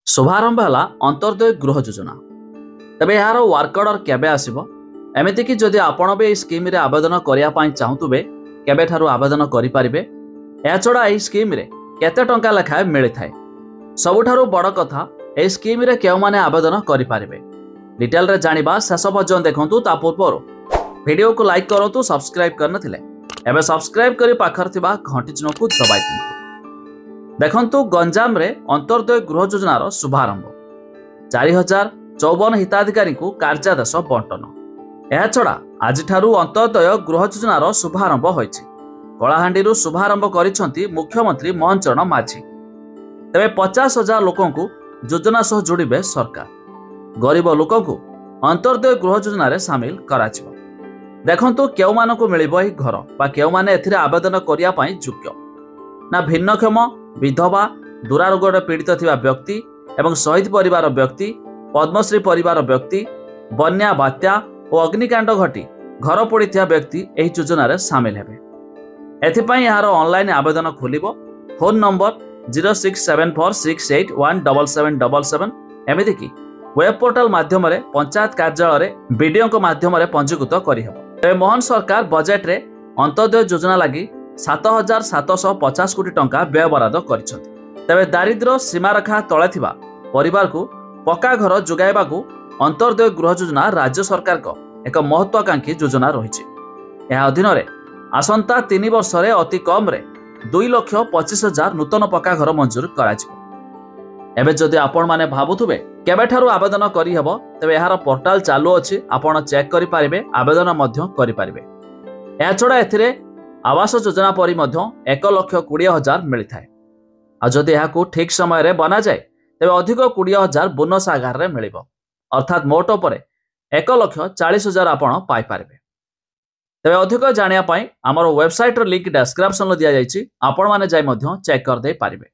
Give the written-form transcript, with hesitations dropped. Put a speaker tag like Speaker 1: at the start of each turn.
Speaker 1: शुभारंभ है अंत्योदय गृह योजना। तेज यार वर्क अर्डर केबे आसीबो एमितिक जदि आपण भी स्कीम रे आवेदन करने चाहूबे केबे ठारू आवेदन करें। याछड़ा यह स्कीम रे केते टंका लेखाए मिली थाए। सबुठारु बड़ कथा यह स्कीम रे केउ माने आवेदन करें। डिटेल रे जानिबा शेष पर्यंत देखंतु। ता पूर्व वीडियो को लाइक करंतु, सब्सक्राइब करनथिले एबे सब्सक्राइब करी पाखर थिबा घंटी चिन्ह को दबाई दियंतु। देखंतु गंजाम रे अंत्योदय गृह योजनार शुभारंभ 4054 हिताधिकारी को कार्यादेश बंटन। यह छड़ा आज अंत्योदय गृह योजनार शुभारंभ होइछि। कलाहांडी शुभारंभ करिसेंति मुख्यमंत्री मोहन चरण माझी। तेबे 50,000 लोकों को योजना सह जोड़िबे सरकार। गरीब लोकों को अंत्योदय गृह योजना रे शामिल कराजिबो। देखंतु केउ मानको मिलिबो एही घर बा केउ माने एथिरे आवेदन करिया पई योग्य ना भिन्नक्षम, विधवा, दुरारोगरे पीड़ित थिबा व्यक्ति एवं शहीद परिवार व्यक्ति, पद्मश्री परिवार व्यक्ति, बन्या बात्या और अग्निकांड घटी घर पड़ी व्यक्ति एही योजना रे शामिल हेबे। एथिपई यार ऑनलाइन आवेदन खोलिबो। फोन नंबर 0674681777 एमिति कि वेब पोर्टल माध्यम रे पंचायत कार्यालय रे बीडीओ को माध्यम रे पंजीकृत करिहेबो। मोहन सरकार बजेट रे अंत्योदय योजना लगी 7,750 कोटी टंका व्यय बराद करिसेंति। तबे दारिद्र्य सीमारेखा तले थिबा परिवार को पक्का घर जोगाइबा को अंत्योदय गृह योजना राज्य सरकार को एक महत्वाकांक्षी योजना रही। यह अधीन रे आसंता 3 वर्ष रे अति कम रे 2,25,000 नूतन पक्का घर मंजूर कराजिबो। एबे जदि आपण माने भाबुथुबे केबेठारु आवेदन करि हेबो तबे यार पोर्टल चालू अछि। आपण चेक करि पारिबे, आवेदन मध्य करि पारिबे। या छडा एथिरे आवास योजना परि मध्य 1,20,000 मिली थाए। आ जदि याकू ठीक समय रे बना जाए तबे अधिक 20,000 बोनस आकार रे मिलिबो। अर्थात मोट उपरे 1,40,000 आपण पाई पारिबे। तबे अधिक जानिया पई हमर वेबसाइट रो लिंक डिस्क्रिप्शन रो दिया जायछि। आपण माने जाय मध्य चेक कर दे पारिबे।